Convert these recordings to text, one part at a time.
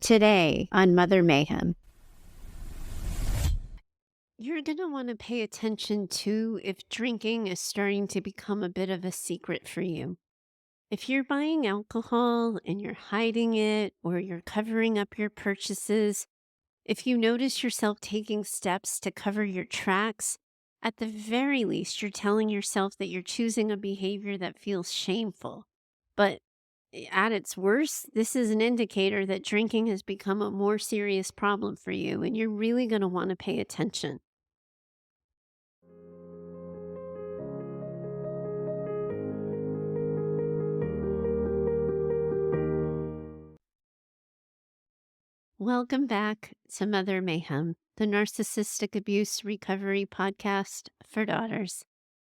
Today on Mother Mayhem. You're going to want to pay attention to if drinking is starting to become a bit of a secret for you. If you're buying alcohol and you're hiding it or you're covering up your purchases, if you notice yourself taking steps to cover your tracks, at the very least, you're telling yourself that you're choosing a behavior that feels shameful. But at its worst, this is an indicator that drinking has become a more serious problem for you, and you're really going to want to pay attention. Welcome back to Mother Mayhem, the Narcissistic Abuse Recovery Podcast for Daughters.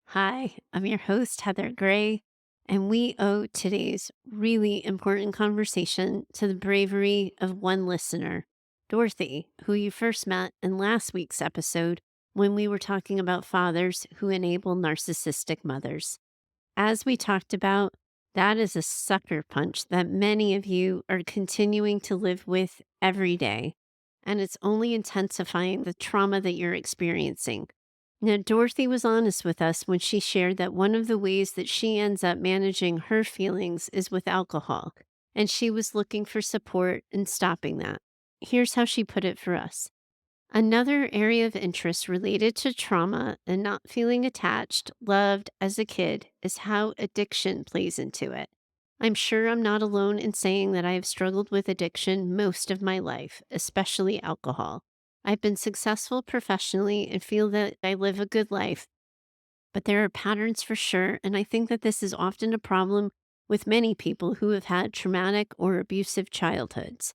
Hi, I'm your host, Heather Gray, and we owe today's really important conversation to the bravery of one listener, Dorothy, who you first met in last week's episode when we were talking about fathers who enable narcissistic mothers. As we talked about, that is a sucker punch that many of you are continuing to live with every day, and it's only intensifying the trauma that you're experiencing. Now, Dorothy was honest with us when she shared that one of the ways that she ends up managing her feelings is with alcohol, and she was looking for support in stopping that. Here's how she put it for us. Another area of interest related to trauma and not feeling attached, loved as a kid is how addiction plays into it. I'm sure I'm not alone in saying that I have struggled with addiction most of my life, especially alcohol. I've been successful professionally and feel that I live a good life, but there are patterns for sure, and I think that this is often a problem with many people who have had traumatic or abusive childhoods.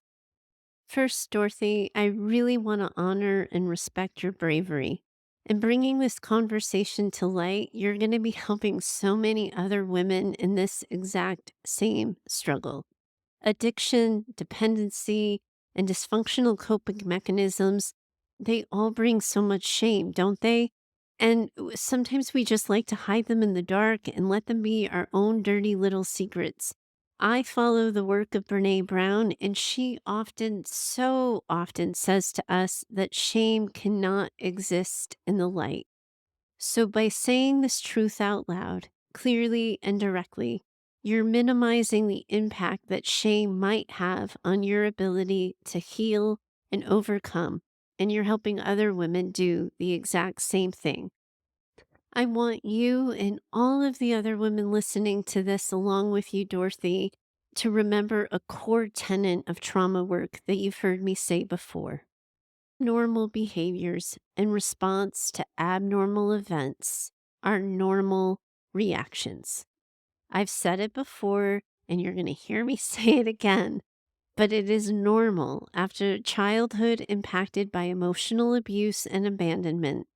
First, Dorothy, I really want to honor and respect your bravery. In bringing this conversation to light, you're going to be helping so many other women in this exact same struggle. Addiction, dependency, and dysfunctional coping mechanisms, they all bring so much shame, don't they? And sometimes we just like to hide them in the dark and let them be our own dirty little secrets. I follow the work of Brene Brown, and she often, so often says to us that shame cannot exist in the light. So, by saying this truth out loud, clearly and directly, you're minimizing the impact that shame might have on your ability to heal and overcome, and you're helping other women do the exact same thing. I want you and all of the other women listening to this, along with you, Dorothy, to remember a core tenet of trauma work that you've heard me say before. Normal behaviors in response to abnormal events are normal reactions. I've said it before, and you're going to hear me say it again, but it is normal after childhood impacted by emotional abuse and abandonment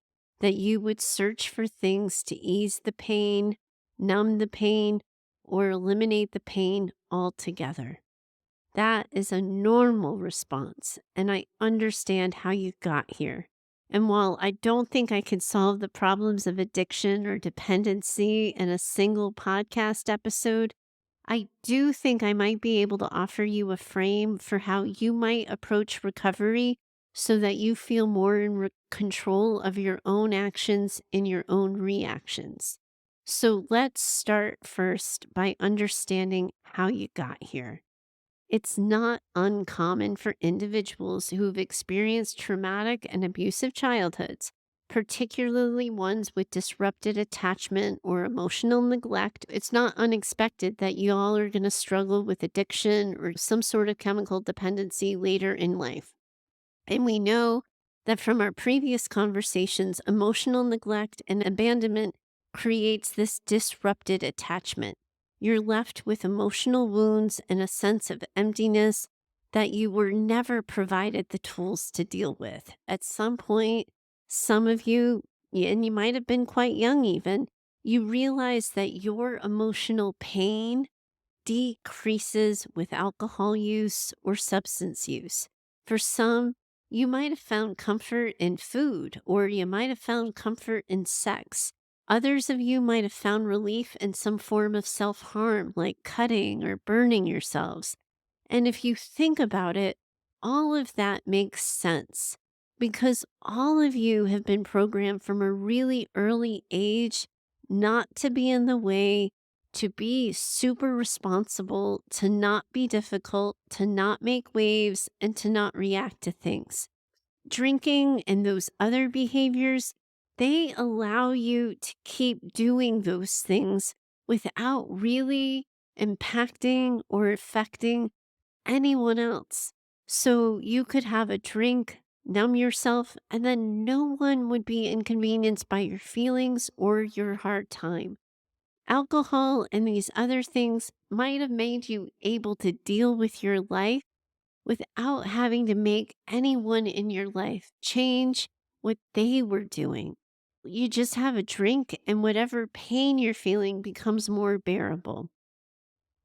that you would search for things to ease the pain, numb the pain, or eliminate the pain altogether. That is a normal response, and I understand how you got here. And while I don't think I can solve the problems of addiction or dependency in a single podcast episode, I do think I might be able to offer you a frame for how you might approach recovery so that you feel more in control of your own actions and your own reactions. So let's start first by understanding how you got here. It's not uncommon for individuals who've experienced traumatic and abusive childhoods, particularly ones with disrupted attachment or emotional neglect. It's not unexpected that you all are going to struggle with addiction or some sort of chemical dependency later in life. And we know that from our previous conversations, emotional neglect and abandonment creates this disrupted attachment. You're left with emotional wounds and a sense of emptiness that you were never provided the tools to deal with. At some point, some of you, and you might have been quite young even, you realize that your emotional pain decreases with alcohol use or substance use. For some, you might have found comfort in food, or you might have found comfort in sex. Others of you might have found relief in some form of self harm, like cutting or burning yourselves. And if you think about it, all of that makes sense because all of you have been programmed from a really early age not to be in the way, to be super responsible, to not be difficult, to not make waves, and to not react to things. Drinking and those other behaviors, they allow you to keep doing those things without really impacting or affecting anyone else. So you could have a drink, numb yourself, and then no one would be inconvenienced by your feelings or your hard time. Alcohol and these other things might have made you able to deal with your life without having to make anyone in your life change what they were doing. You just have a drink, and whatever pain you're feeling becomes more bearable.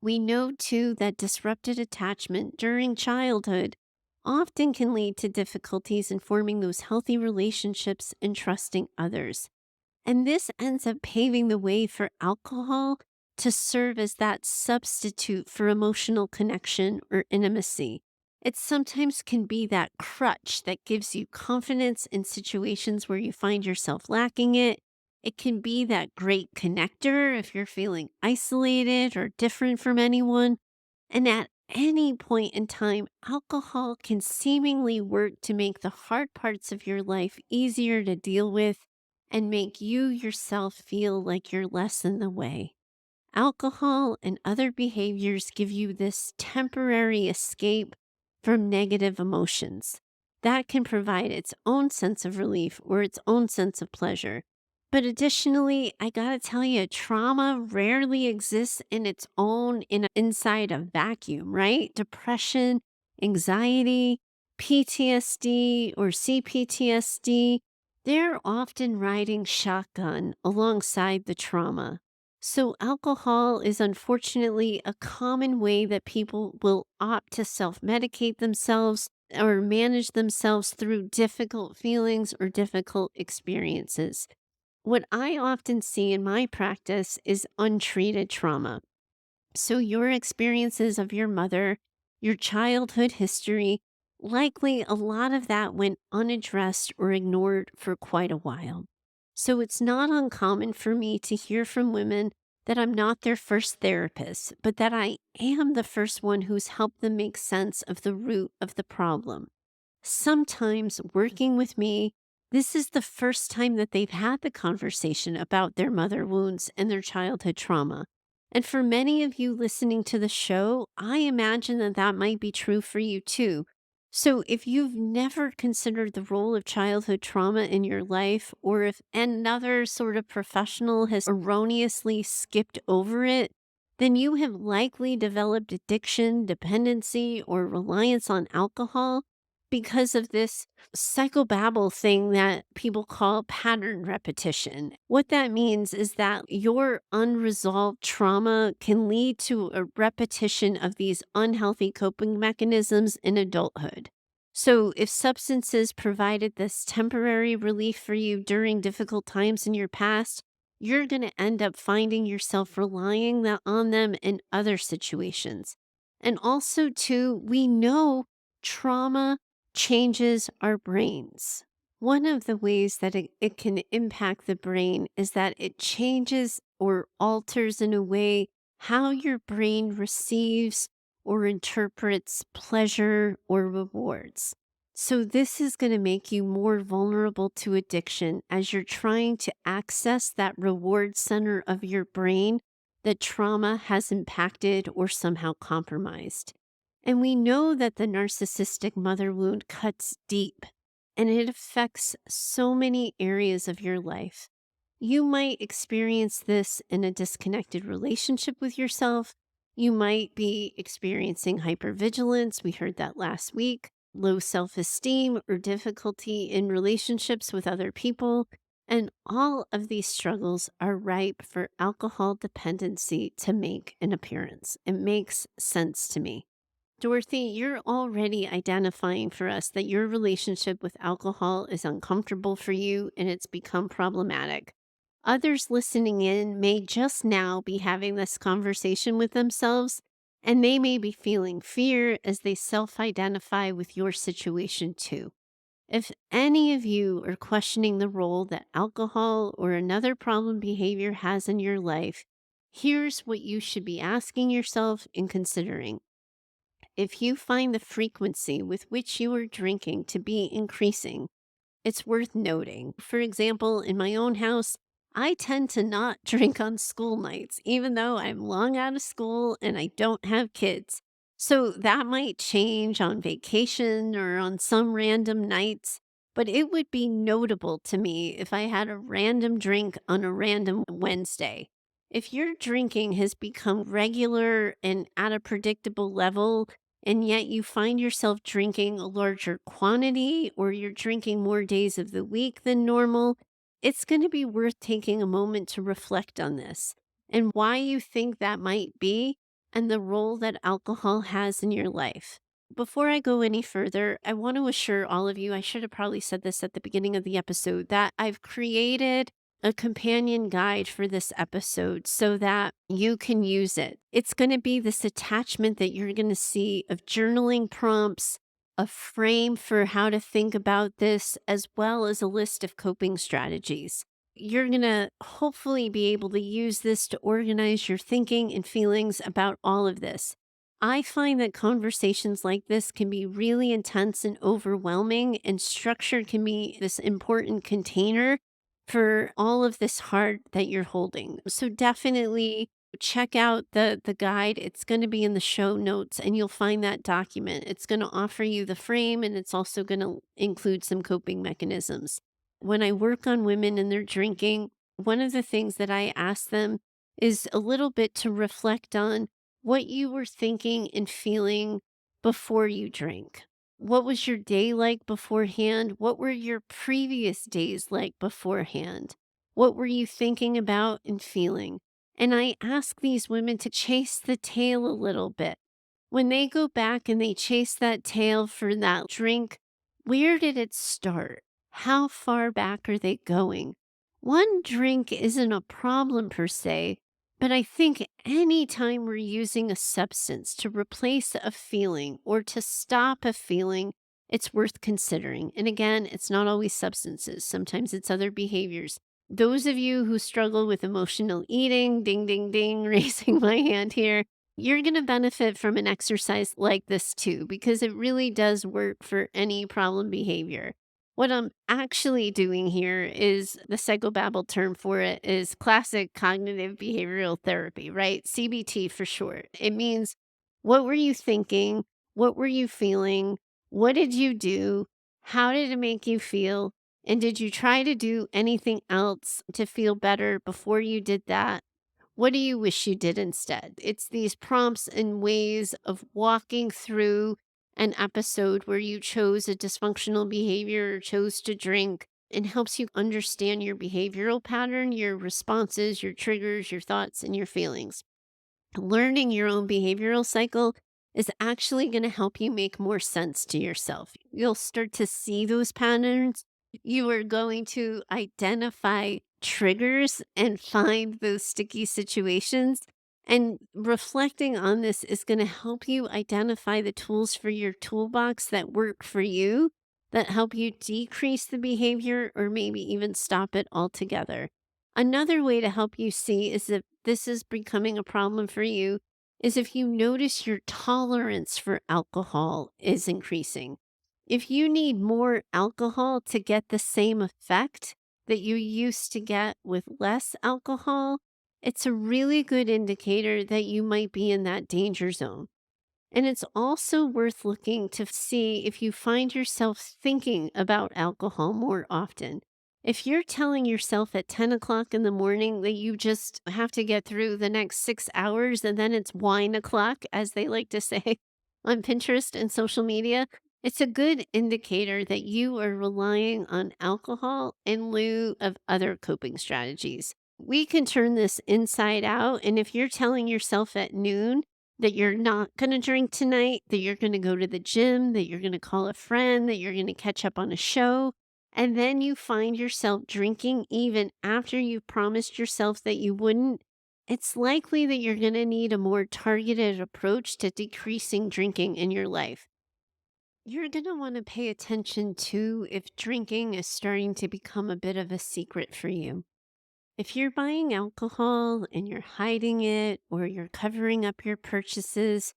We know too that disrupted attachment during childhood often can lead to difficulties in forming those healthy relationships and trusting others. And this ends up paving the way for alcohol to serve as that substitute for emotional connection or intimacy. It sometimes can be that crutch that gives you confidence in situations where you find yourself lacking it. It can be that great connector if you're feeling isolated or different from anyone. And at any point in time, alcohol can seemingly work to make the hard parts of your life easier to deal with and make you yourself feel like you're less in the way. Alcohol and other behaviors give you this temporary escape from negative emotions. That can provide its own sense of relief or its own sense of pleasure. But additionally, I gotta tell you, trauma rarely exists in its own inside a vacuum, right? Depression, anxiety, PTSD, or CPTSD, they're often riding shotgun alongside the trauma. So, alcohol is unfortunately a common way that people will opt to self medicate themselves or manage themselves through difficult feelings or difficult experiences. What I often see in my practice is untreated trauma. So, your experiences of your mother, your childhood history, likely a lot of that went unaddressed or ignored for quite a while. So, it's not uncommon for me to hear from women that I'm not their first therapist, but that I am the first one who's helped them make sense of the root of the problem. Sometimes working with me, this is the first time that they've had the conversation about their mother wounds and their childhood trauma. And for many of you listening to the show, I imagine that that might be true for you too. So if you've never considered the role of childhood trauma in your life, or if another sort of professional has erroneously skipped over it, then you have likely developed addiction, dependency, or reliance on alcohol because of this psychobabble thing that people call pattern repetition. What that means is that your unresolved trauma can lead to a repetition of these unhealthy coping mechanisms in adulthood. So, if substances provided this temporary relief for you during difficult times in your past, you're going to end up finding yourself relying on them in other situations. And also, too, we know trauma changes our brains. One of the ways that it can impact the brain is that it changes or alters in a way how your brain receives or interprets pleasure or rewards. So, this is going to make you more vulnerable to addiction as you're trying to access that reward center of your brain that trauma has impacted or somehow compromised. And we know that the narcissistic mother wound cuts deep and it affects so many areas of your life. You might experience this in a disconnected relationship with yourself. You might be experiencing hypervigilance. We heard that last week. Low self esteem or difficulty in relationships with other people. And all of these struggles are ripe for alcohol dependency to make an appearance. It makes sense to me. Dorothy, you're already identifying for us that your relationship with alcohol is uncomfortable for you and it's become problematic. Others listening in may just now be having this conversation with themselves, And they may be feeling fear as they self identify with your situation too. If any of you are questioning the role that alcohol or another problem behavior has in your life, here's what you should be asking yourself and considering. If you find the frequency with which you are drinking to be increasing, it's worth noting. For example, in my own house, I tend to not drink on school nights, even though I'm long out of school and I don't have kids. So that might change on vacation or on some random nights, but it would be notable to me if I had a random drink on a random Wednesday. If your drinking has become regular and at a predictable level, and yet you find yourself drinking a larger quantity or you're drinking more days of the week than normal, it's going to be worth taking a moment to reflect on this and why you think that might be and the role that alcohol has in your life. Before I go any further, I want to assure all of you, I should have probably said this at the beginning of the episode, that I've created a companion guide for this episode so that you can use it. It's going to be this attachment that you're going to see of journaling prompts, a frame for how to think about this, as well as a list of coping strategies. You're going to hopefully be able to use this to organize your thinking and feelings about all of this. I find that conversations like this can be really intense and overwhelming, and structure can be this important container for all of this heart that you're holding. So definitely check out the guide. It's going to be in the show notes and you'll find that document. It's going to offer you the frame and it's also going to include some coping mechanisms. When I work on women and their drinking, one of the things that I ask them is a little bit to reflect on what you were thinking and feeling before you drink. What was your day like beforehand? What were your previous days like beforehand? What were you thinking about and feeling? And I ask these women to chase the tail a little bit. When they go back and they chase that tail for that drink, where did it start? How far back are they going? One drink isn't a problem per se, but I think anytime we're using a substance to replace a feeling or to stop a feeling, it's worth considering. And again, it's not always substances, sometimes it's other behaviors. Those of you who struggle with emotional eating, ding, ding, ding, raising my hand here, you're going to benefit from an exercise like this too, because it really does work for any problem behavior. What I'm actually doing here is the psychobabble term for it is classic cognitive behavioral therapy, right? CBT for short. It means what were you thinking? What were you feeling? What did you do? How did it make you feel? And did you try to do anything else to feel better before you did that? What do you wish you did instead? It's these prompts and ways of walking through an episode where you chose a dysfunctional behavior or chose to drink and helps you understand your behavioral pattern, your responses, your triggers, your thoughts, and your feelings. Learning your own behavioral cycle is actually going to help you make more sense to yourself. You'll start to see those patterns. You are going to identify triggers and find those sticky situations. And reflecting on this is going to help you identify the tools for your toolbox that work for you, that help you decrease the behavior or maybe even stop it altogether. Another way to help you see is if this is becoming a problem for you is if you notice your tolerance for alcohol is increasing. If you need more alcohol to get the same effect that you used to get with less alcohol, it's a really good indicator that you might be in that danger zone. And it's also worth looking to see if you find yourself thinking about alcohol more often. If you're telling yourself at 10 o'clock in the morning that you just have to get through the next 6 hours and then it's wine o'clock, as they like to say on Pinterest and social media, it's a good indicator that you are relying on alcohol in lieu of other coping strategies. We can turn this inside out. And if you're telling yourself at noon that you're not going to drink tonight, that you're going to go to the gym, that you're going to call a friend, that you're going to catch up on a show, and then you find yourself drinking even after you promised yourself that you wouldn't, it's likely that you're going to need a more targeted approach to decreasing drinking in your life. You're going to want to pay attention to if drinking is starting to become a bit of a secret for you. If you're buying alcohol and you're hiding it or you're covering up your purchases,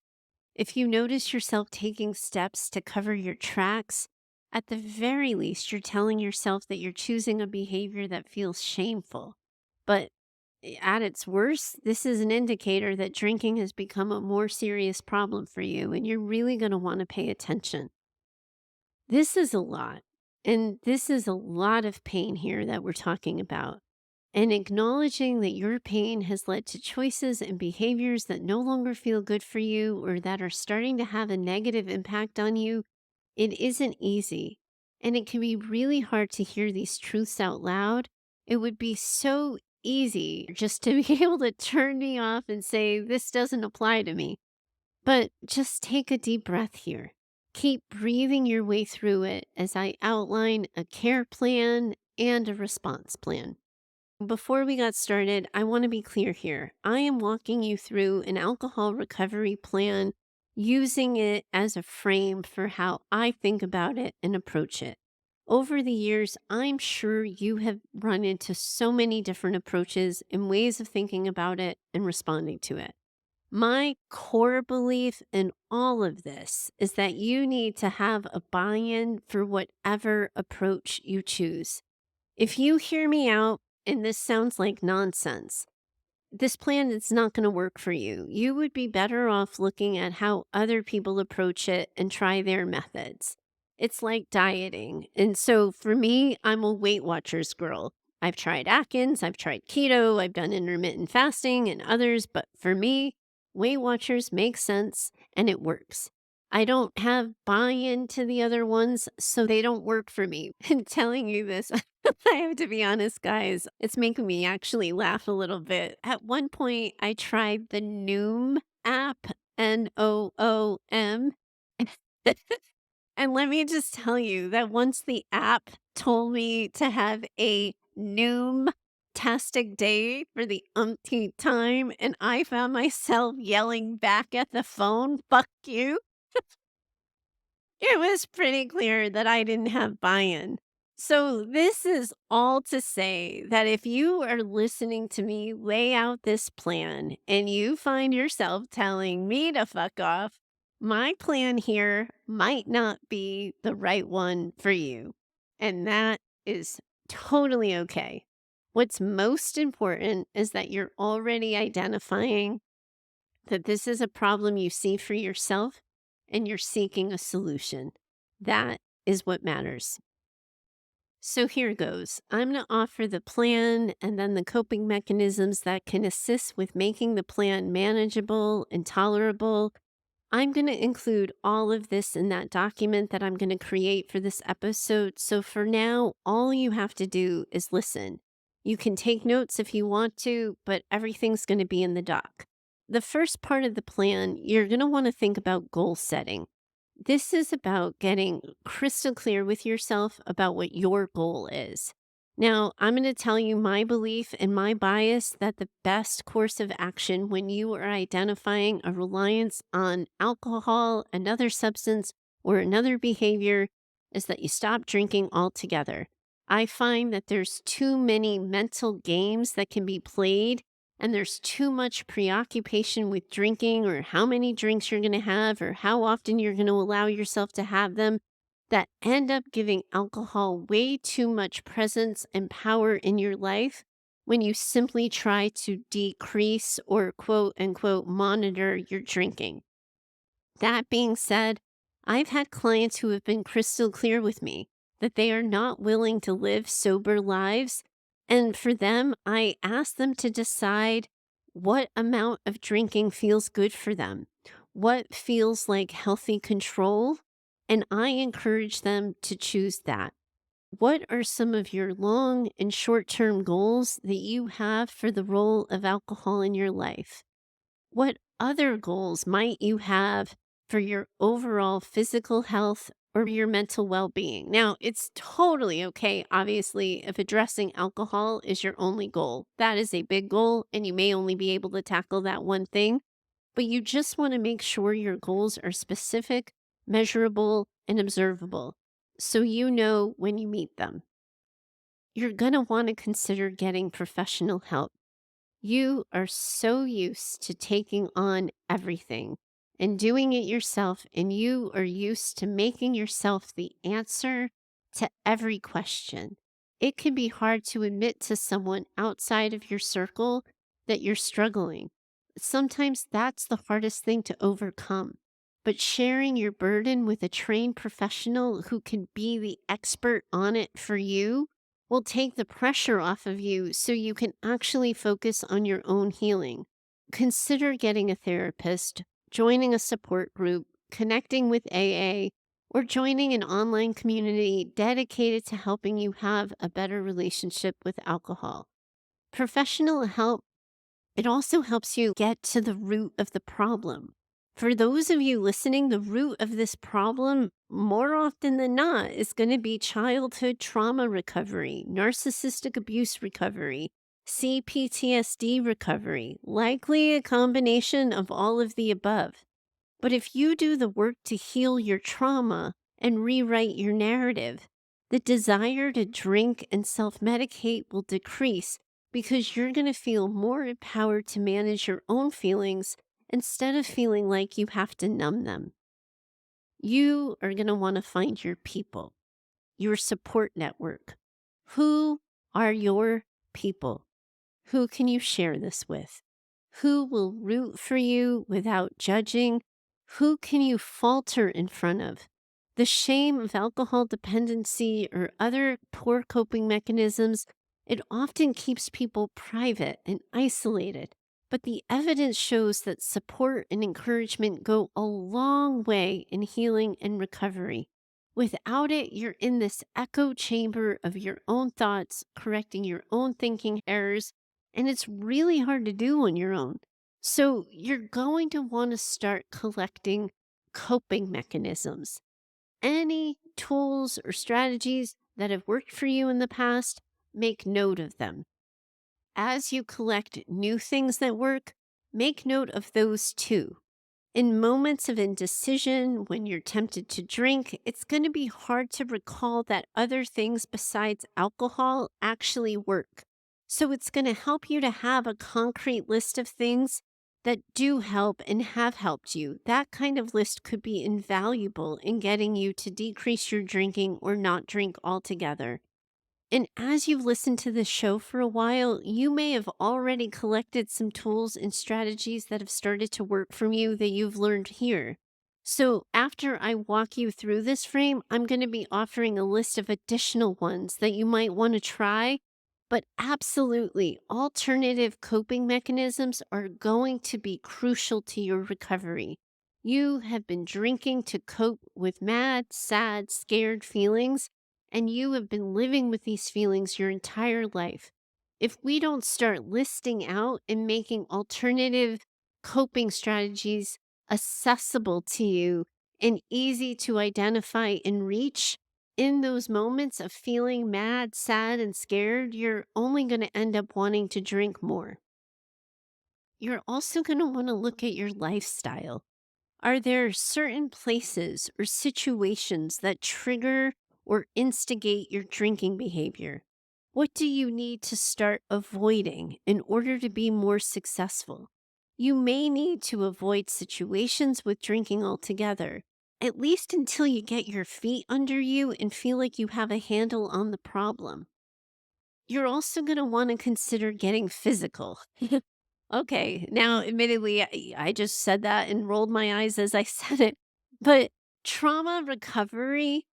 if you notice yourself taking steps to cover your tracks, at the very least, you're telling yourself that you're choosing a behavior that feels shameful. But at its worst, this is an indicator that drinking has become a more serious problem for you, and you're really going to want to pay attention. This is a lot, and this is a lot of pain here that we're talking about. And acknowledging that your pain has led to choices and behaviors that no longer feel good for you or that are starting to have a negative impact on you, it isn't easy. And it can be really hard to hear these truths out loud. It would be so easy just to be able to turn me off and say, this doesn't apply to me. But just take a deep breath here. Keep breathing your way through it as I outline a care plan and a response plan. Before we got started, I want to be clear here. I am walking you through an alcohol recovery plan, using it as a frame for how I think about it and approach it. Over the years, I'm sure you have run into so many different approaches and ways of thinking about it and responding to it. My core belief in all of this is that you need to have a buy in for whatever approach you choose. If you hear me out and this sounds like nonsense, this plan is not going to work for you. You would be better off looking at how other people approach it and try their methods. It's like dieting. And so for me, I'm a Weight Watchers girl. I've tried Atkins, I've tried keto, I've done intermittent fasting and others, but for me, Weight Watchers makes sense and it works. I don't have buy-in to the other ones, so they don't work for me. And telling you this, I have to be honest, guys, it's making me actually laugh a little bit. At one point, I tried the Noom app, Noom. And let me just tell you that once the app told me to have a Noom-tastic day for the umpteenth time, and I found myself yelling back at the phone, fuck you. It was pretty clear that I didn't have buy-in. So this is all to say that if you are listening to me lay out this plan and you find yourself telling me to fuck off, my plan here might not be the right one for you. And that is totally okay. What's most important is that you're already identifying that this is a problem you see for yourself and you're seeking a solution. That is what matters. So here goes. I'm going to offer the plan and then the coping mechanisms that can assist with making the plan manageable and tolerable. I'm going to include all of this in that document that I'm going to create for this episode. So for now, all you have to do is listen. You can take notes if you want to, but everything's going to be in the doc. The first part of the plan, you're going to want to think about goal setting. This is about getting crystal clear with yourself about what your goal is. Now, I'm going to tell you my belief and my bias that the best course of action when you are identifying a reliance on alcohol, another substance, or another behavior is that you stop drinking altogether. I find that there's too many mental games that can be played, and there's too much preoccupation with drinking or how many drinks you're going to have or how often you're going to allow yourself to have them that end up giving alcohol way too much presence and power in your life when you simply try to decrease or quote unquote monitor your drinking. That being said, I've had clients who have been crystal clear with me that they are not willing to live sober lives. And for them, I ask them to decide what amount of drinking feels good for them, what feels like healthy control, and I encourage them to choose that. What are some of your long and short term goals that you have for the role of alcohol in your life? What other goals might you have for your overall physical health or your mental well being. Now, it's totally okay, obviously, if addressing alcohol is your only goal. That is a big goal, and you may only be able to tackle that one thing, but you just want to make sure your goals are specific, measurable, and observable so you know when you meet them. You're going to want to consider getting professional help. You are so used to taking on everything and doing it yourself, and you are used to making yourself the answer to every question. It can be hard to admit to someone outside of your circle that you're struggling. Sometimes that's the hardest thing to overcome. But sharing your burden with a trained professional who can be the expert on it for you will take the pressure off of you so you can actually focus on your own healing. Consider getting a therapist, joining a support group, connecting with AA, or joining an online community dedicated to helping you have a better relationship with alcohol. Professional help, it also helps you get to the root of the problem. For those of you listening, the root of this problem, more often than not, is going to be childhood trauma recovery, narcissistic abuse recovery, CPTSD recovery, likely a combination of all of the above. But if you do the work to heal your trauma and rewrite your narrative, the desire to drink and self medicate will decrease because you're going to feel more empowered to manage your own feelings instead of feeling like you have to numb them. You are going to want to find your people, your support network. Who are your people? Who can you share this with? Who will root for you without judging? Who can you falter in front of? The shame of alcohol dependency or other poor coping mechanisms, it often keeps people private and isolated. But the evidence shows that support and encouragement go a long way in healing and recovery. Without it, you're in this echo chamber of your own thoughts, correcting your own thinking errors, and it's really hard to do on your own. So, you're going to want to start collecting coping mechanisms. Any tools or strategies that have worked for you in the past, make note of them. As you collect new things that work, make note of those too. In moments of indecision, when you're tempted to drink, it's going to be hard to recall that other things besides alcohol actually work. So it's going to help you to have a concrete list of things that do help and have helped you. That kind of list could be invaluable in getting you to decrease your drinking or not drink altogether. And as you've listened to this show for a while, you may have already collected some tools and strategies that have started to work for you that you've learned here. So, after I walk you through this frame, I'm going to be offering a list of additional ones that you might want to try. But absolutely, alternative coping mechanisms are going to be crucial to your recovery. You have been drinking to cope with mad, sad, scared feelings, and you have been living with these feelings your entire life. If we don't start listing out and making alternative coping strategies accessible to you and easy to identify and reach, in those moments of feeling mad, sad, and scared, you're only going to end up wanting to drink more. You're also going to want to look at your lifestyle. Are there certain places or situations that trigger or instigate your drinking behavior? What do you need to start avoiding in order to be more successful? You may need to avoid situations with drinking altogether, at least until you get your feet under you and feel like you have a handle on the problem. You're also going to want to consider getting physical. Okay. Now, admittedly, I just said that and rolled my eyes as I said it, but trauma recovery,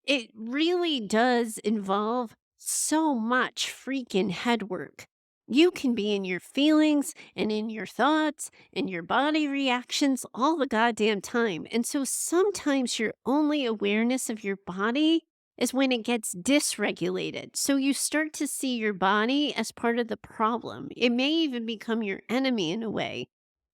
it really does involve so much freaking head work. You can be in your feelings and in your thoughts and your body reactions all the goddamn time. And so sometimes your only awareness of your body is when it gets dysregulated. So you start to see your body as part of the problem. It may even become your enemy in a way.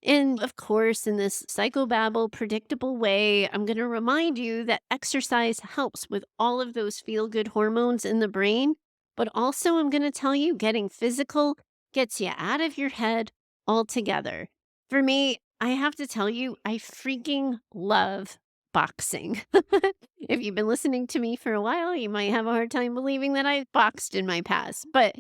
And of course, in this psychobabble, predictable way, I'm going to remind you that exercise helps with all of those feel good hormones in the brain. But also, I'm going to tell you getting physical gets you out of your head altogether. For me, I have to tell you, I freaking love boxing. If you've been listening to me for a while, you might have a hard time believing that I've boxed in my past, but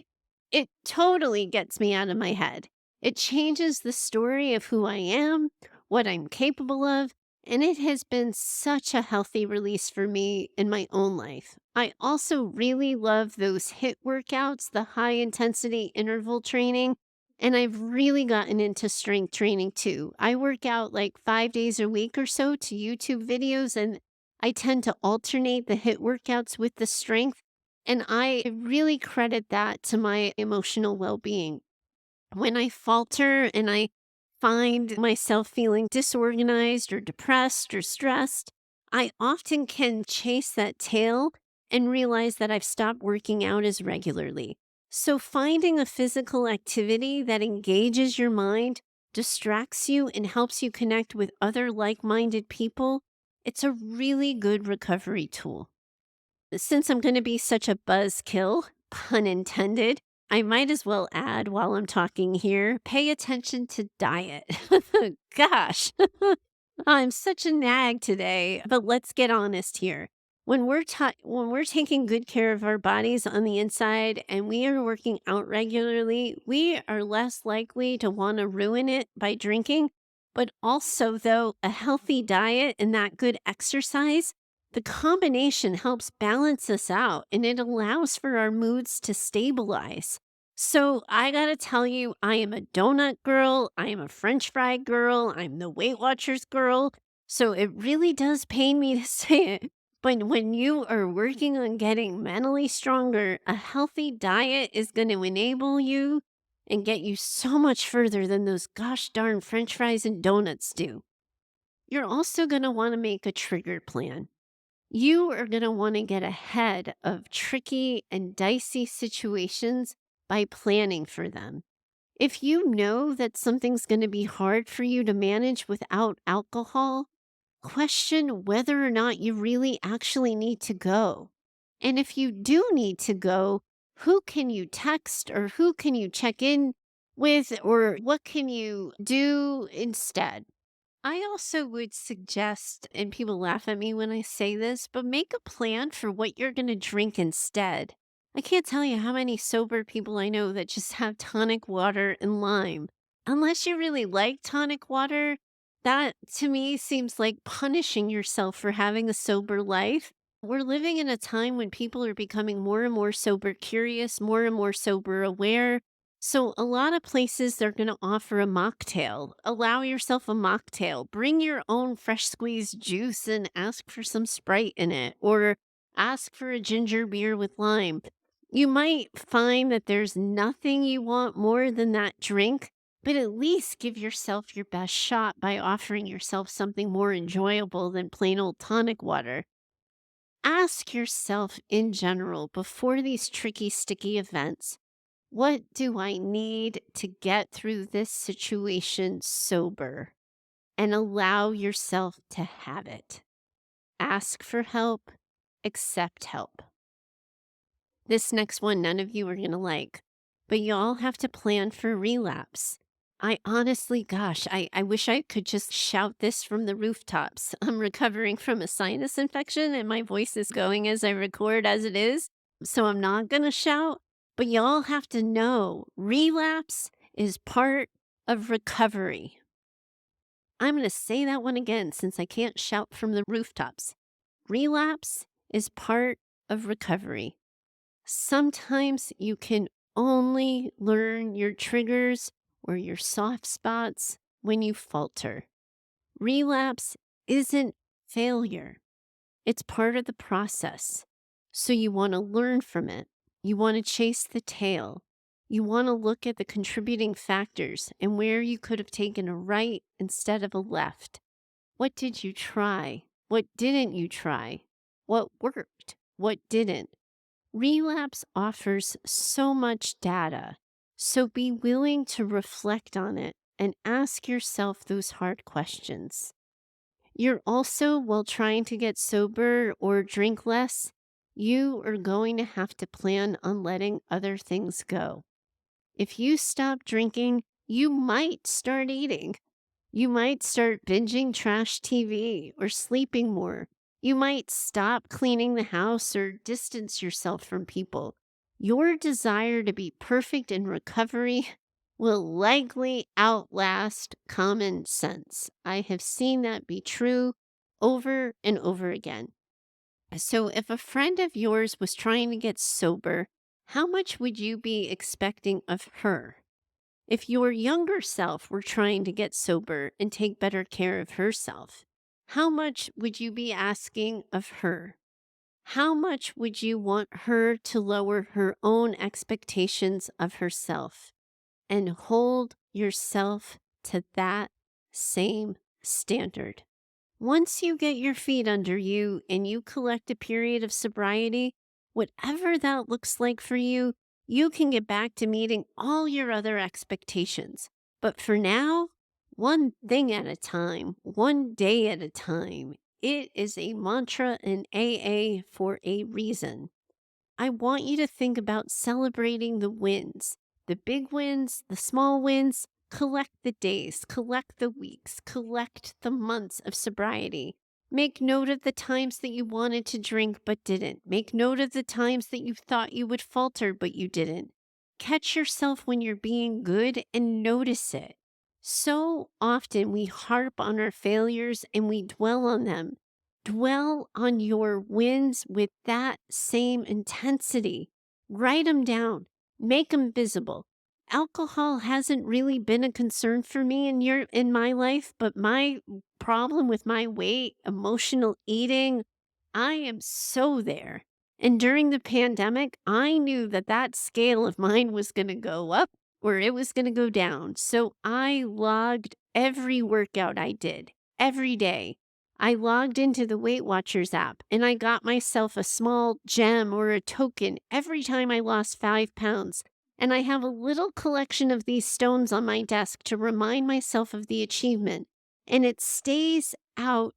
it totally gets me out of my head. It changes the story of who I am, what I'm capable of, and it has been such a healthy release for me in my own life. I also really love those HIIT workouts, the high intensity interval training, and I've really gotten into strength training too. I work out like 5 days a week or so to YouTube videos, and I tend to alternate the HIIT workouts with the strength. And I really credit that to my emotional well being. When I falter and I find myself feeling disorganized or depressed or stressed, I often can chase that tail and realize that I've stopped working out as regularly. So, finding a physical activity that engages your mind, distracts you, and helps you connect with other like minded people, it's a really good recovery tool. Since I'm going to be such a buzzkill, pun intended, I might as well add while I'm talking here, pay attention to diet. Gosh, I'm such a nag today, but let's get honest here. When we're taking good care of our bodies on the inside and we are working out regularly, we are less likely to want to ruin it by drinking. But also, though, a healthy diet and that good exercise, the combination helps balance us out and it allows for our moods to stabilize. So I gotta tell you, I am a donut girl. I am a French fry girl. I'm the Weight Watchers girl. So it really does pain me to say it. But when you are working on getting mentally stronger, a healthy diet is going to enable you and get you so much further than those gosh darn French fries and donuts do. You're also going to want to make a trigger plan. You are going to want to get ahead of tricky and dicey situations by planning for them. If you know that something's going to be hard for you to manage without alcohol, question whether or not you really actually need to go. And if you do need to go, who can you text or who can you check in with or what can you do instead? I also would suggest, and people laugh at me when I say this, but make a plan for what you're going to drink instead. I can't tell you how many sober people I know that just have tonic water and lime. Unless you really like tonic water, that to me seems like punishing yourself for having a sober life. We're living in a time when people are becoming more and more sober curious, more and more sober aware. So, a lot of places they're going to offer a mocktail. Allow yourself a mocktail. Bring your own fresh squeezed juice and ask for some Sprite in it, or ask for a ginger beer with lime. You might find that there's nothing you want more than that drink, but at least give yourself your best shot by offering yourself something more enjoyable than plain old tonic water. Ask yourself in general before these tricky, sticky events, what do I need to get through this situation sober? And allow yourself to have it. Ask for help, accept help. This next one, none of you are going to like, but you all have to plan for relapse. I honestly, gosh, I wish I could just shout this from the rooftops. I'm recovering from a sinus infection and my voice is going as I record as it is. So I'm not going to shout, but y'all have to know relapse is part of recovery. I'm going to say that one again since I can't shout from the rooftops. Relapse is part of recovery. Sometimes you can only learn your triggers or your soft spots when you falter. Relapse isn't failure, it's part of the process. So you want to learn from it. You want to chase the tail. You want to look at the contributing factors and where you could have taken a right instead of a left. What did you try? What didn't you try? What worked? What didn't? Relapse offers so much data, so be willing to reflect on it and ask yourself those hard questions. You're also, while trying to get sober or drink less, you are going to have to plan on letting other things go. If you stop drinking, you might start eating. You might start binging trash TV or sleeping more. You might stop cleaning the house or distance yourself from people. Your desire to be perfect in recovery will likely outlast common sense. I have seen that be true over and over again. So, if a friend of yours was trying to get sober, how much would you be expecting of her? If your younger self were trying to get sober and take better care of herself, how much would you be asking of her? How much would you want her to lower her own expectations of herself and hold yourself to that same standard? Once you get your feet under you and you collect a period of sobriety, whatever that looks like for you, you can get back to meeting all your other expectations. But for now, one thing at a time, one day at a time. It is a mantra in AA for a reason. I want you to think about celebrating the wins, the big wins, the small wins. Collect the days, collect the weeks, collect the months of sobriety. Make note of the times that you wanted to drink but didn't. Make note of the times that you thought you would falter but you didn't. Catch yourself when you're being good and notice it. So often we harp on our failures and we dwell on them. Dwell on your wins with that same intensity. Write them down. Make them visible. Alcohol hasn't really been a concern for me in my life, but my problem with my weight, emotional eating, I am so there. And during the pandemic, I knew that that scale of mine was going to go up or it was going to go down. So I logged every workout I did every day. I logged into the Weight Watchers app and I got myself a small gem or a token every time I lost 5 pounds. And I have a little collection of these stones on my desk to remind myself of the achievement. And it stays out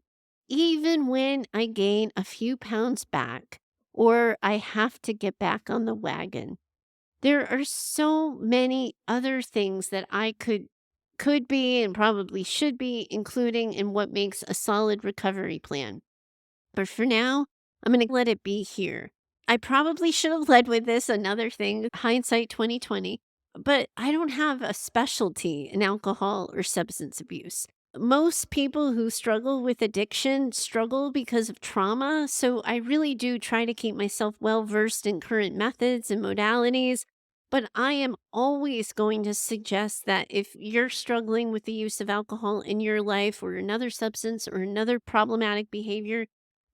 even when I gain a few pounds back or I have to get back on the wagon. There are so many other things that I could be and probably should be including in what makes a solid recovery plan. But for now, I'm going to let it be here. I probably should have led with this, another thing, hindsight 2020, but I don't have a specialty in alcohol or substance abuse. Most people who struggle with addiction struggle because of trauma, so I really do try to keep myself well versed in current methods and modalities. But I am always going to suggest that if you're struggling with the use of alcohol in your life or another substance or another problematic behavior,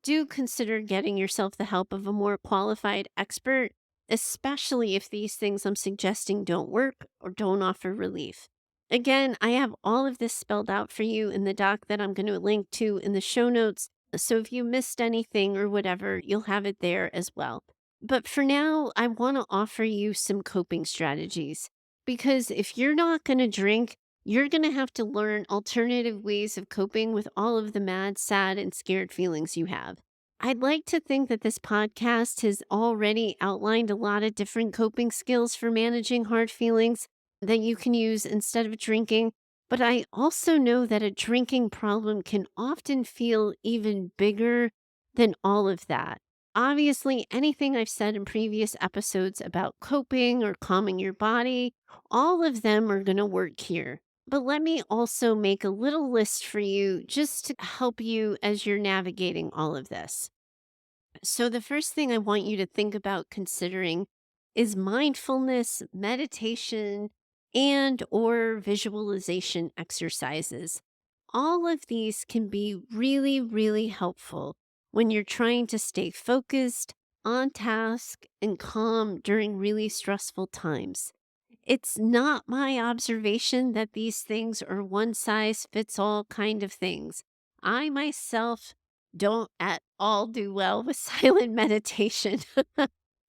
do consider getting yourself the help of a more qualified expert, especially if these things I'm suggesting don't work or don't offer relief. Again, I have all of this spelled out for you in the doc that I'm going to link to in the show notes. So if you missed anything or whatever, you'll have it there as well. But for now, I want to offer you some coping strategies because if you're not going to drink, you're going to have to learn alternative ways of coping with all of the mad, sad, and scared feelings you have. I'd like to think that this podcast has already outlined a lot of different coping skills for managing hard feelings that you can use instead of drinking. But I also know that a drinking problem can often feel even bigger than all of that. Obviously, anything I've said in previous episodes about coping or calming your body, all of them are going to work here. But let me also make a little list for you just to help you as you're navigating all of this. So, the first thing I want you to think about considering is mindfulness, meditation, and or visualization exercises. All of these can be really, really helpful when you're trying to stay focused, on task, and calm during really stressful times. It's not my observation that these things are one size fits all kind of things. I myself don't at all do well with silent meditation.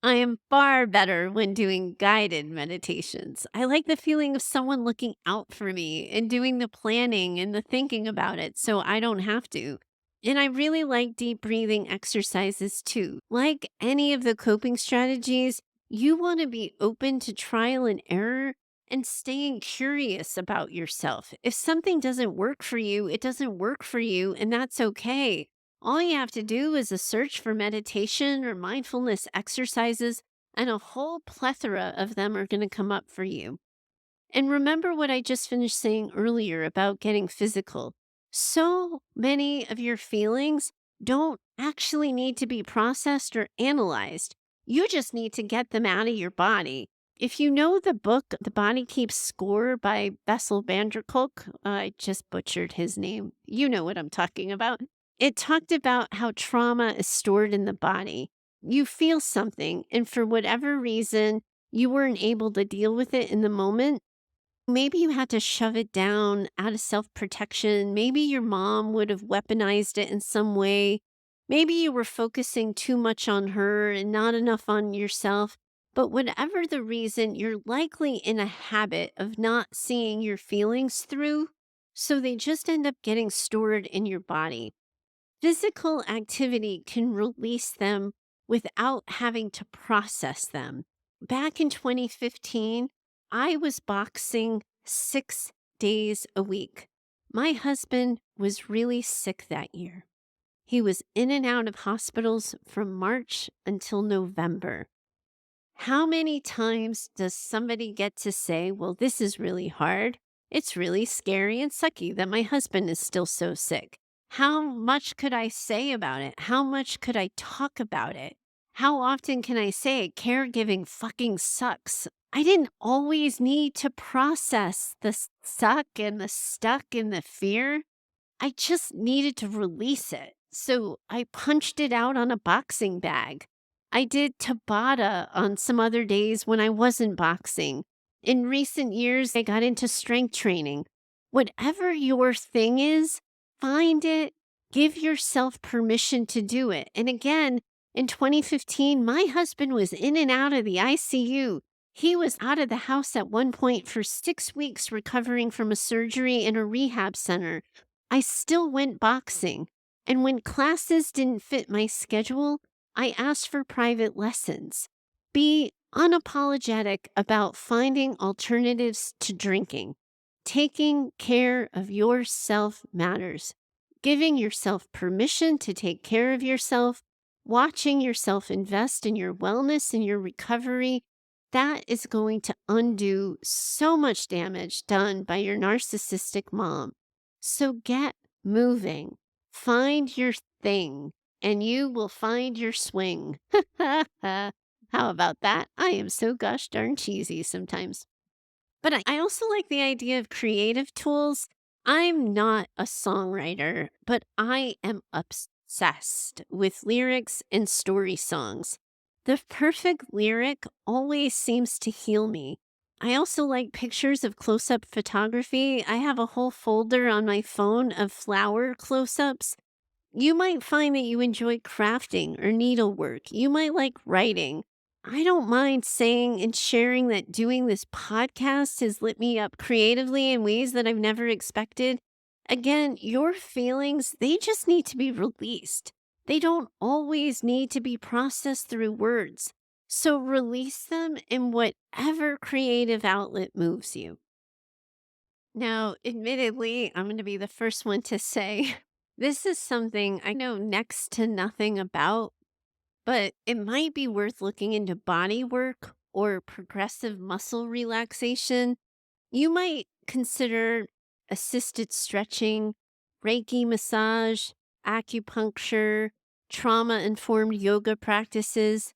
I am far better when doing guided meditations. I like the feeling of someone looking out for me and doing the planning and the thinking about it so I don't have to. And I really like deep breathing exercises too. Like any of the coping strategies, you want to be open to trial and error and staying curious about yourself. If something doesn't work for you, it doesn't work for you, and that's okay. All you have to do is a search for meditation or mindfulness exercises, and a whole plethora of them are going to come up for you. And remember what I just finished saying earlier about getting physical. So many of your feelings don't actually need to be processed or analyzed. You just need to get them out of your body. If you know the book, The Body Keeps Score by Bessel van der Kolk, I just butchered his name. You know what I'm talking about. It talked about how trauma is stored in the body. You feel something, and for whatever reason, you weren't able to deal with it in the moment. Maybe you had to shove it down out of self protection. Maybe your mom would have weaponized it in some way. Maybe you were focusing too much on her and not enough on yourself. But whatever the reason, you're likely in a habit of not seeing your feelings through. So they just end up getting stored in your body. Physical activity can release them without having to process them. Back in 2015, I was boxing 6 days a week. My husband was really sick that year. He was in and out of hospitals from March until November. How many times does somebody get to say, well, this is really hard? It's really scary and sucky that my husband is still so sick. How much could I say about it? How much could I talk about it? How often can I say caregiving fucking sucks? I didn't always need to process the suck and the stuck and the fear. I just needed to release it. So I punched it out on a boxing bag. I did Tabata on some other days when I wasn't boxing. In recent years, I got into strength training. Whatever your thing is, find it, give yourself permission to do it. And again, in 2015, my husband was in and out of the ICU. He was out of the house at one point for 6 weeks recovering from a surgery in a rehab center. I still went boxing, and when classes didn't fit my schedule, I asked for private lessons. Be unapologetic about finding alternatives to drinking. Taking care of yourself matters. Giving yourself permission to take care of yourself, watching yourself invest in your wellness and your recovery, that is going to undo so much damage done by your narcissistic mom. So get moving. Find your thing, and you will find your swing. How about that? I am so gosh darn cheesy sometimes. But I also like the idea of creative tools. I'm not a songwriter, but I am obsessed with lyrics and story songs. The perfect lyric always seems to heal me. I also like pictures of close up photography. I have a whole folder on my phone of flower close ups. You might find that you enjoy crafting or needlework. You might like writing. I don't mind saying and sharing that doing this podcast has lit me up creatively in ways that I've never expected. Again, your feelings, they just need to be released. They don't always need to be processed through words. So release them in whatever creative outlet moves you. Now, admittedly, I'm going to be the first one to say this is something I know next to nothing about, but it might be worth looking into body work or progressive muscle relaxation. You might consider assisted stretching, Reiki massage, acupuncture, trauma informed yoga practices.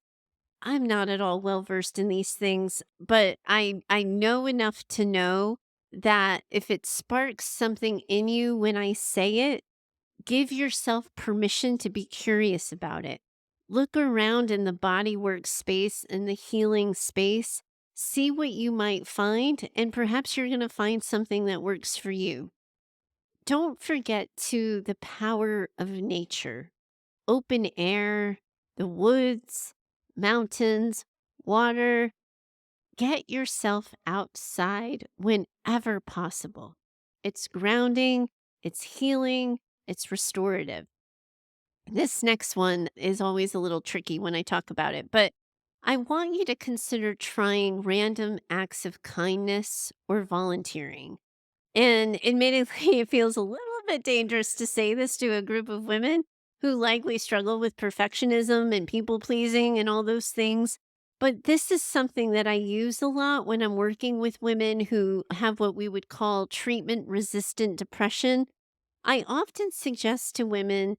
I'm not at all well versed in these things, but I know enough to know that if it sparks something in you when I say it, give yourself permission to be curious about it. Look around in the bodywork space and the healing space. See what you might find, and perhaps you're going to find something that works for you. Don't forget to the power of nature, open air, the woods, mountains, water. Get yourself outside whenever possible. It's grounding, it's healing, it's restorative. This next one is always a little tricky when I talk about it, but I want you to consider trying random acts of kindness or volunteering. And admittedly, it feels a little bit dangerous to say this to a group of women who likely struggle with perfectionism and people pleasing and all those things. But this is something that I use a lot when I'm working with women who have what we would call treatment resistant depression. I often suggest to women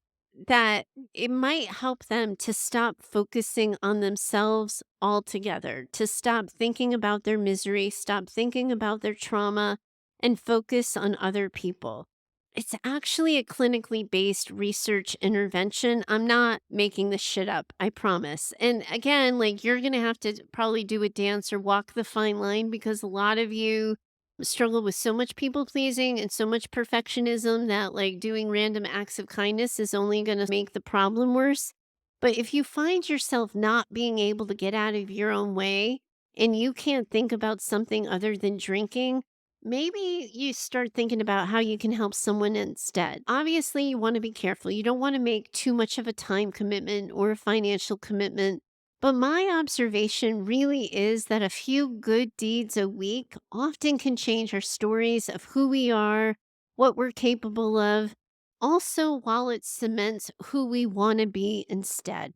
that it might help them to stop focusing on themselves altogether, to stop thinking about their misery, stop thinking about their trauma, and focus on other people. It's actually a clinically based research intervention. I'm not making this shit up, I promise. And again, like you're going to have to probably do a dance or walk the fine line because a lot of you struggle with so much people pleasing and so much perfectionism that like doing random acts of kindness is only going to make the problem worse. But if you find yourself not being able to get out of your own way and you can't think about something other than drinking, maybe you start thinking about how you can help someone instead. Obviously, you want to be careful. You don't want to make too much of a time commitment or a financial commitment, but my observation really is that a few good deeds a week often can change our stories of who we are, what we're capable of, also while it cements who we want to be instead.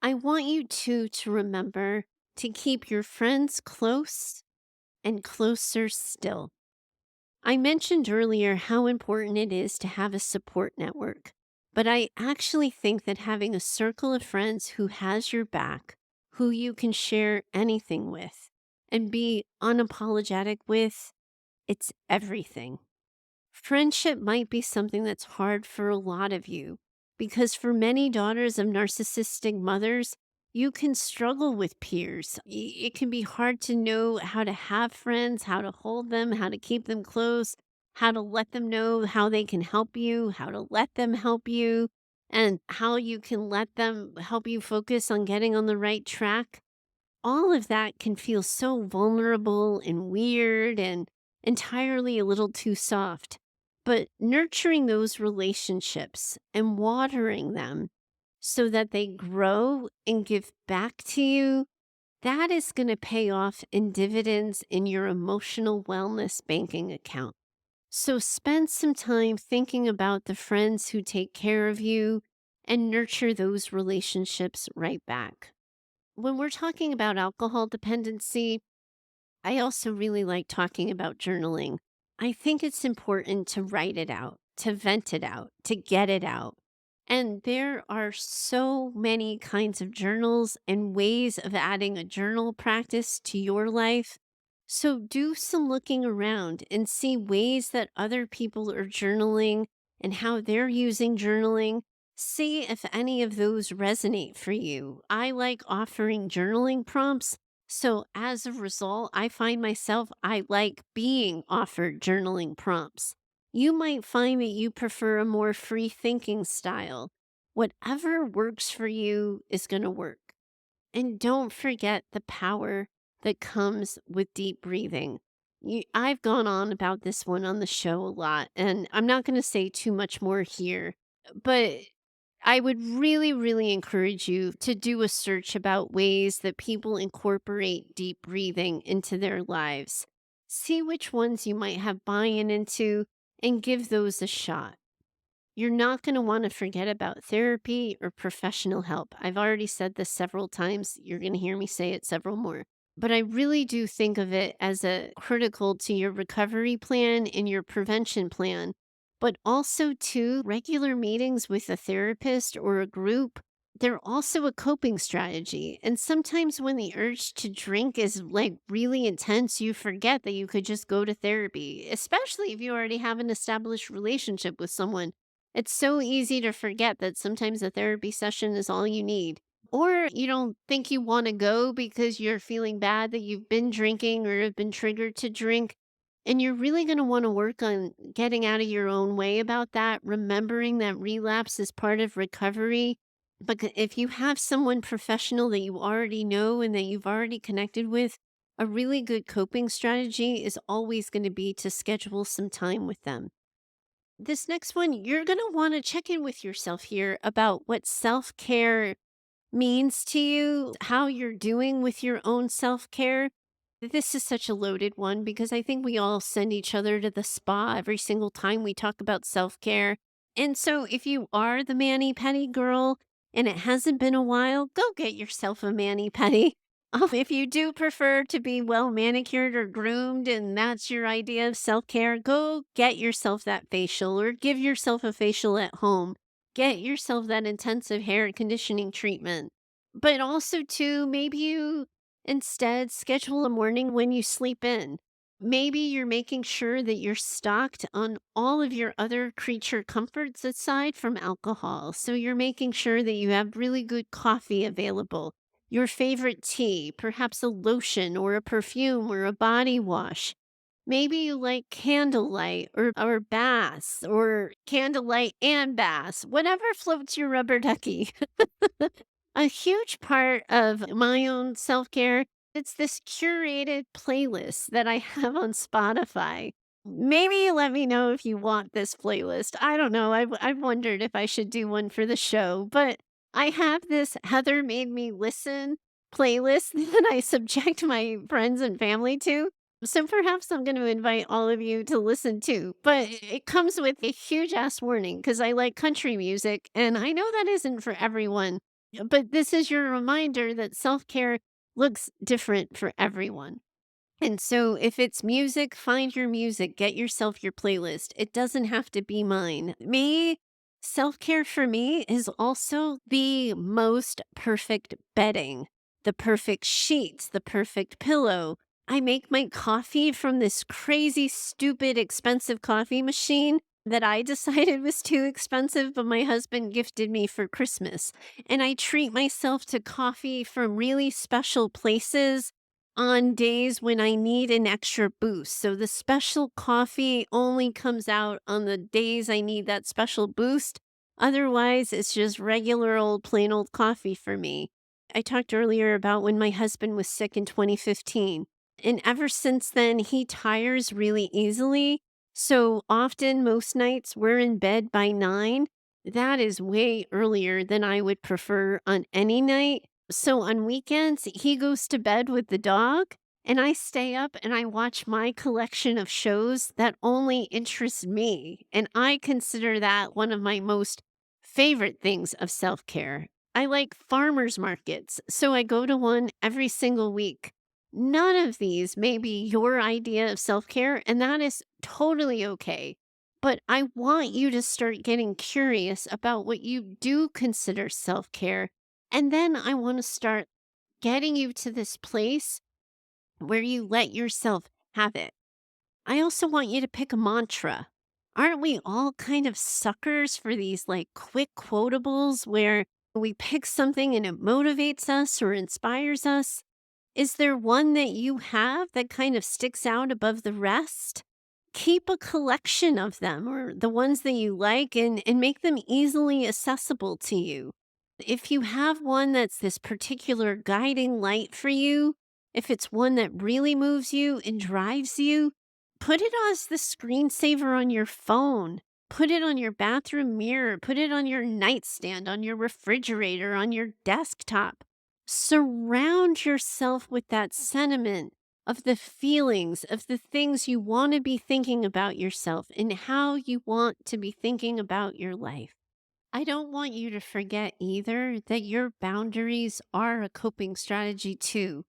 I want you to remember to keep your friends close and closer still. I mentioned earlier how important it is to have a support network, but I actually think that having a circle of friends who has your back, who you can share anything with, and be unapologetic with, it's everything. Friendship might be something that's hard for a lot of you because for many daughters of narcissistic mothers, you can struggle with peers. It can be hard to know how to have friends, how to hold them, how to keep them close, how to let them know how they can help you, how to let them help you, and how you can let them help you focus on getting on the right track. All of that can feel so vulnerable and weird and entirely a little too soft. But nurturing those relationships and watering them so that they grow and give back to you, that is going to pay off in dividends in your emotional wellness banking account. So spend some time thinking about the friends who take care of you and nurture those relationships right back. When we're talking about alcohol dependency, I also really like talking about journaling. I think it's important to write it out, to vent it out, to get it out. And there are so many kinds of journals and ways of adding a journal practice to your life. So do some looking around and see ways that other people are journaling and how they're using journaling. See if any of those resonate for you. I like offering journaling prompts, so as a result, I find myself, I like being offered journaling prompts. You might find that you prefer a more free thinking style. Whatever works for you is going to work. And don't forget the power that comes with deep breathing. I've gone on about this one on the show a lot, and I'm not going to say too much more here, but I would really, really encourage you to do a search about ways that people incorporate deep breathing into their lives. See which ones you might have buy in into and give those a shot. You're not going to want to forget about therapy or professional help. I've already said this several times. You're going to hear me say it several more. But I really do think of it as a critical to your recovery plan and your prevention plan, but also to regular meetings with a therapist or a group. They're also a coping strategy. And sometimes when the urge to drink is like really intense, you forget that you could just go to therapy, especially if you already have an established relationship with someone. It's so easy to forget that sometimes a therapy session is all you need. Or you don't think you want to go because you're feeling bad that you've been drinking or have been triggered to drink. And you're really going to want to work on getting out of your own way about that, remembering that relapse is part of recovery But if you have someone professional that you already know and that you've already connected with, a really good coping strategy is always going to be to schedule some time with them. This next one, you're going to want to check in with yourself here about what self care means to you, how you're doing with your own self care. This is such a loaded one because I think we all send each other to the spa every single time we talk about self care. And so if you are the mani pedi girl and it hasn't been a while, go get yourself a mani pedi. If you do prefer to be well manicured or groomed and that's your idea of self care, go get yourself that facial or give yourself a facial at home. Get yourself that intensive hair conditioning treatment. But also, too, maybe you instead schedule a morning when you sleep in. Maybe you're making sure that you're stocked on all of your other creature comforts aside from alcohol. So you're making sure that you have really good coffee available, your favorite tea, perhaps a lotion or a perfume or a body wash. Maybe you like candlelight or baths or candlelight and baths, whatever floats your rubber ducky. A huge part of my own self-care, it's this curated playlist that I have on Spotify. Maybe you let me know if you want this playlist. I don't know. I've wondered if I should do one for the show, but I have this Heather Made Me Listen playlist that I subject my friends and family to. So perhaps I'm going to invite all of you to listen too. But it comes with a huge ass warning because I like country music and I know that isn't for everyone. But this is your reminder that self care looks different for everyone. And so if it's music, find your music, get yourself your playlist. It doesn't have to be mine. Self care for me is also the most perfect bedding, the perfect sheets, the perfect pillow. I make my coffee from this crazy, stupid, expensive coffee machine that I decided was too expensive, but my husband gifted me for Christmas. And I treat myself to coffee from really special places on days when I need an extra boost. So the special coffee only comes out on the days I need that special boost. Otherwise, it's just regular old plain old coffee for me. I talked earlier about when my husband was sick in 2015. And ever since then, he tires really easily. So often, most nights, we're in bed by 9. That is way earlier than I would prefer on any night. So on weekends, he goes to bed with the dog, and I stay up and I watch my collection of shows that only interest me. And I consider that one of my most favorite things of self care. I like farmers markets, so I go to one every single week. None of these may be your idea of self care, and that is totally okay. But I want you to start getting curious about what you do consider self care, and then I want to start getting you to this place where you let yourself have it. I also want you to pick a mantra. Aren't we all kind of suckers for these like quick quotables where we pick something and it motivates us or inspires us? Is there one that you have that kind of sticks out above the rest? Keep a collection of them or the ones that you like and make them easily accessible to you. If you have one that's this particular guiding light for you, if it's one that really moves you and drives you, put it as the screensaver on your phone. Put it on your bathroom mirror. Put it on your nightstand, on your refrigerator, on your desktop. Surround yourself with that sentiment of the feelings, of the things you want to be thinking about yourself and how you want to be thinking about your life. I don't want you to forget either that your boundaries are a coping strategy too.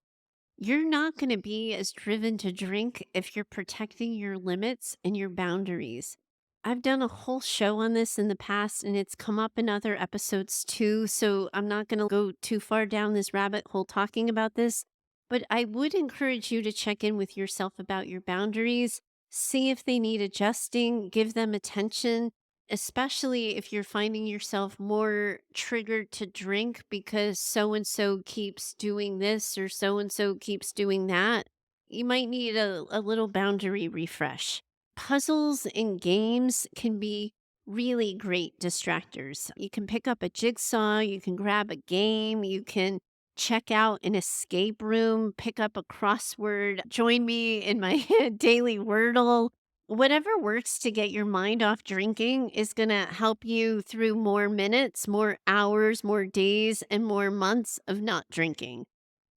You're not going to be as driven to drink if you're protecting your limits and your boundaries. I've done a whole show on this in the past and it's come up in other episodes too. So I'm not going to go too far down this rabbit hole talking about this. But I would encourage you to check in with yourself about your boundaries, see if they need adjusting, give them attention, especially if you're finding yourself more triggered to drink because so and so keeps doing this or so and so keeps doing that. You might need a little boundary refresh. Puzzles and games can be really great distractors. You can pick up a jigsaw, you can grab a game, you can check out an escape room, pick up a crossword, join me in my daily Wordle. Whatever works to get your mind off drinking is going to help you through more minutes, more hours, more days, and more months of not drinking.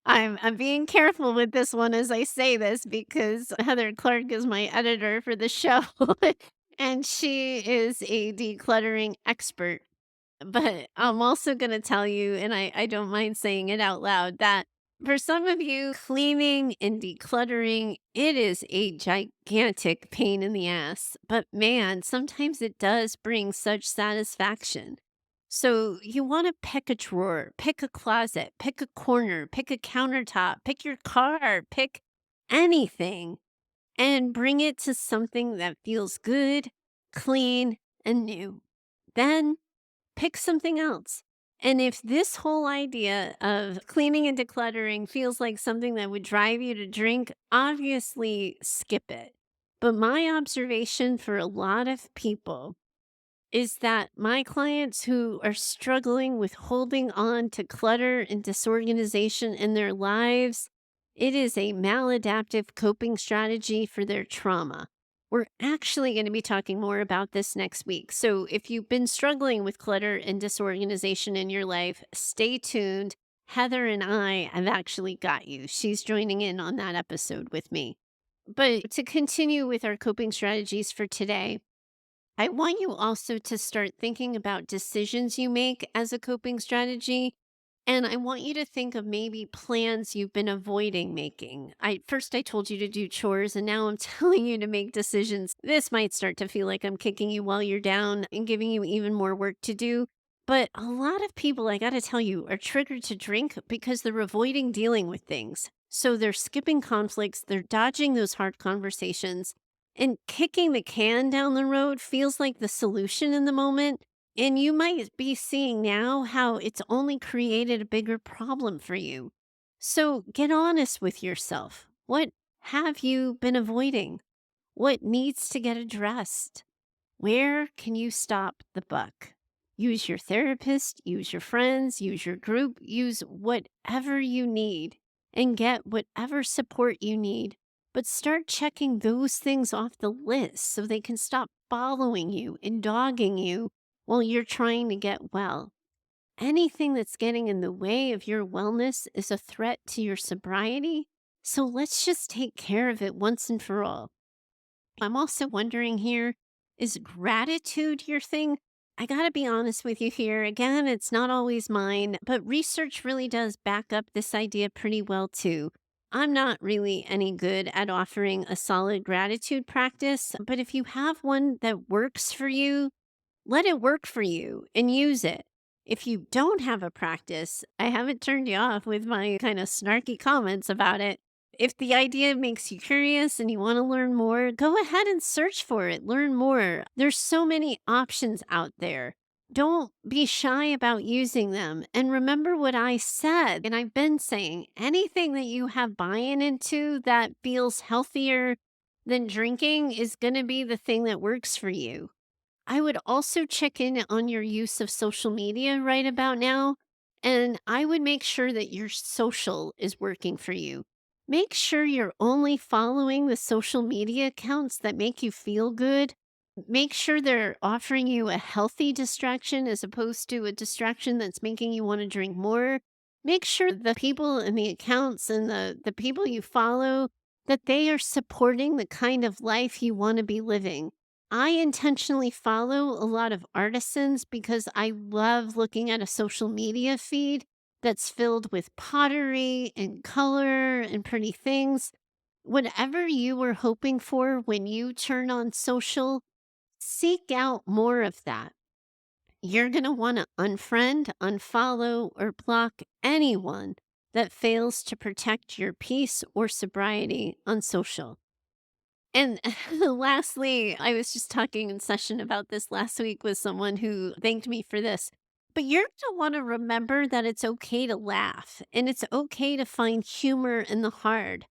I'm being careful with this one as I say this because Heather Clark is my editor for the show, and she is a decluttering expert. But I'm also gonna tell you, and I don't mind saying it out loud, that for some of you, cleaning and decluttering, it is a gigantic pain in the ass. But man, sometimes it does bring such satisfaction. So you want to pick a drawer, pick a closet, pick a corner, pick a countertop, pick your car, pick anything and bring it to something that feels good, clean, and new. Then pick something else. And if this whole idea of cleaning and decluttering feels like something that would drive you to drink, obviously skip it. But my observation for a lot of people is that my clients who are struggling with holding on to clutter and disorganization in their lives, it is a maladaptive coping strategy for their trauma. We're actually going to be talking more about this next week. So if you've been struggling with clutter and disorganization in your life, stay tuned. Heather and I have actually got you. She's joining in on that episode with me. But to continue with our coping strategies for today, I want you also to start thinking about decisions you make as a coping strategy. And I want you to think of maybe plans you've been avoiding making. I told you to do chores and now I'm telling you to make decisions. This might start to feel like I'm kicking you while you're down and giving you even more work to do. But a lot of people, I got to tell you, are triggered to drink because they're avoiding dealing with things. So they're skipping conflicts, they're dodging those hard conversations, and kicking the can down the road feels like the solution in the moment. And you might be seeing now how it's only created a bigger problem for you. So get honest with yourself. What have you been avoiding? What needs to get addressed? Where can you stop the buck? Use your therapist, use your friends, use your group, use whatever you need and get whatever support you need. But start checking those things off the list so they can stop following you and dogging you while you're trying to get well. Anything that's getting in the way of your wellness is a threat to your sobriety. So let's just take care of it once and for all. I'm also wondering here, is gratitude your thing? I got to be honest with you here. Again, it's not always mine, but research really does back up this idea pretty well too. I'm not really any good at offering a solid gratitude practice, but if you have one that works for you, let it work for you and use it. If you don't have a practice, I haven't turned you off with my kind of snarky comments about it. If the idea makes you curious and you want to learn more, go ahead and search for it. Learn more. There's so many options out there. Don't be shy about using them. And remember what I said, and I've been saying anything that you have buy in into that feels healthier than drinking is going to be the thing that works for you. I would also check in on your use of social media right about now, and I would make sure that your social is working for you. Make sure you're only following the social media accounts that make you feel good. Make sure they're offering you a healthy distraction as opposed to a distraction that's making you want to drink more. Make sure the people and the accounts and the people you follow that they are supporting the kind of life you want to be living. I intentionally follow a lot of artisans because I love looking at a social media feed that's filled with pottery and color and pretty things. Whatever you were hoping for when you turn on social, seek out more of that. You're going to want to unfriend, unfollow, or block anyone that fails to protect your peace or sobriety on social. And lastly, I was just talking in session about this last week with someone who thanked me for this. But you're going to want to remember that it's okay to laugh and it's okay to find humor in the hard.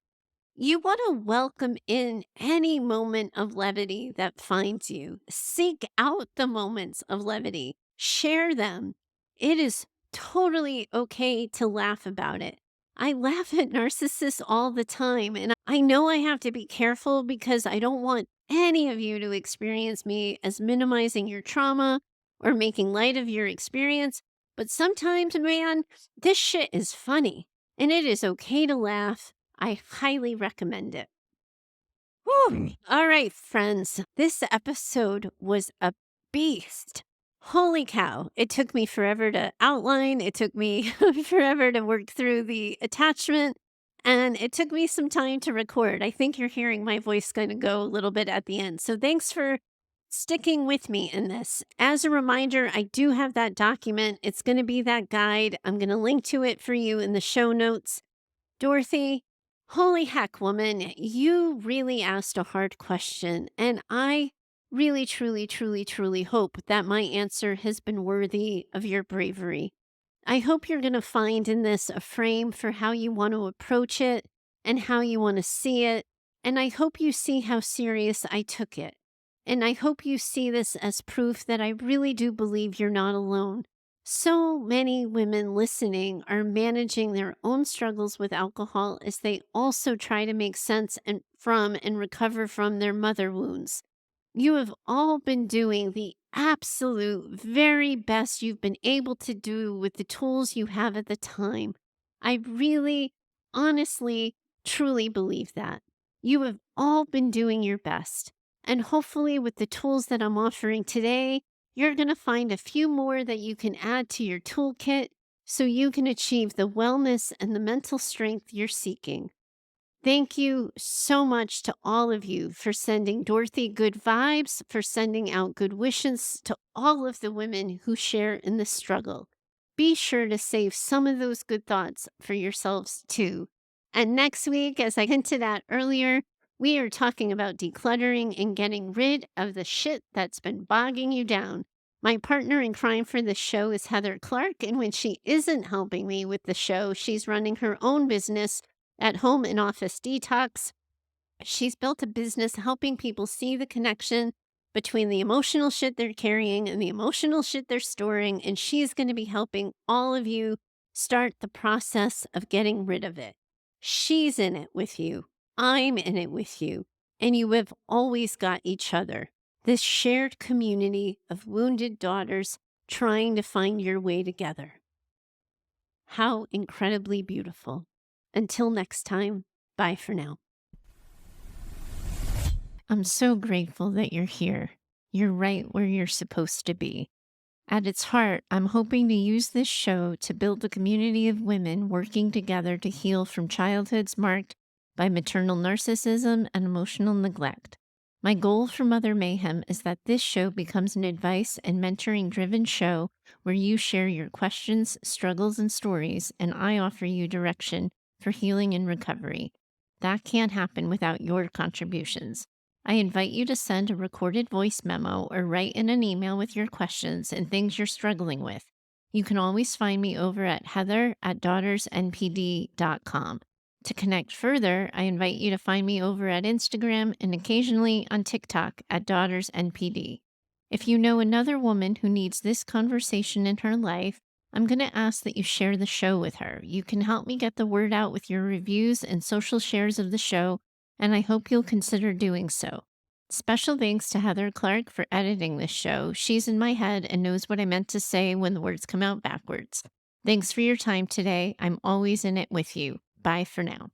You want to welcome in any moment of levity that finds you. Seek out the moments of levity, share them. It is totally okay to laugh about it. I laugh at narcissists all the time, and I know I have to be careful because I don't want any of you to experience me as minimizing your trauma or making light of your experience. But sometimes, man, this shit is funny, and it is okay to laugh. I highly recommend it. Whew. All right, friends. This episode was a beast. Holy cow. It took me forever to outline. It took me forever to work through the attachment. And it took me some time to record. I think you're hearing my voice going to go a little bit at the end. So thanks for sticking with me in this. As a reminder, I do have that document. It's going to be that guide. I'm going to link to it for you in the show notes. Dorothy, holy heck, woman, you really asked a hard question. And I really, truly, truly, truly hope that my answer has been worthy of your bravery. I hope you're going to find in this a frame for how you want to approach it and how you want to see it. And I hope you see how serious I took it. And I hope you see this as proof that I really do believe you're not alone. So many women listening are managing their own struggles with alcohol as they also try to make sense from and recover from their mother wounds. You have all been doing the absolute very best you've been able to do with the tools you have at the time. I really, honestly, truly believe that. You have all been doing your best. And hopefully, with the tools that I'm offering today, you're going to find a few more that you can add to your toolkit so you can achieve the wellness and the mental strength you're seeking. Thank you so much to all of you for sending Dorothy good vibes, for sending out good wishes to all of the women who share in the struggle. Be sure to save some of those good thoughts for yourselves too. And next week, as I hinted at earlier, we are talking about decluttering and getting rid of the shit that's been bogging you down. My partner in crime for this show is Heather Clark, and when she isn't helping me with the show, she's running her own business at home and office detox. She's built a business helping people see the connection between the emotional shit they're carrying and the emotional shit they're storing. And she's going to be helping all of you start the process of getting rid of it. She's in it with you. I'm in it with you. And you have always got each other. This shared community of wounded daughters trying to find your way together. How incredibly beautiful. Until next time, bye for now. I'm so grateful that you're here. You're right where you're supposed to be. At its heart, I'm hoping to use this show to build a community of women working together to heal from childhoods marked by maternal narcissism and emotional neglect. My goal for Mother Mayhem is that this show becomes an advice and mentoring driven show where you share your questions, struggles, and stories, and I offer you direction for healing and recovery. That can't happen without your contributions. I invite you to send a recorded voice memo or write in an email with your questions and things you're struggling with. You can always find me over at heather@daughtersnpd.com. To connect further, I invite you to find me over at Instagram and occasionally on TikTok at DaughtersNPD. If you know another woman who needs this conversation in her life, I'm going to ask that you share the show with her. You can help me get the word out with your reviews and social shares of the show, and I hope you'll consider doing so. Special thanks to Heather Clark for editing this show. She's in my head and knows what I meant to say when the words come out backwards. Thanks for your time today. I'm always in it with you. Bye for now.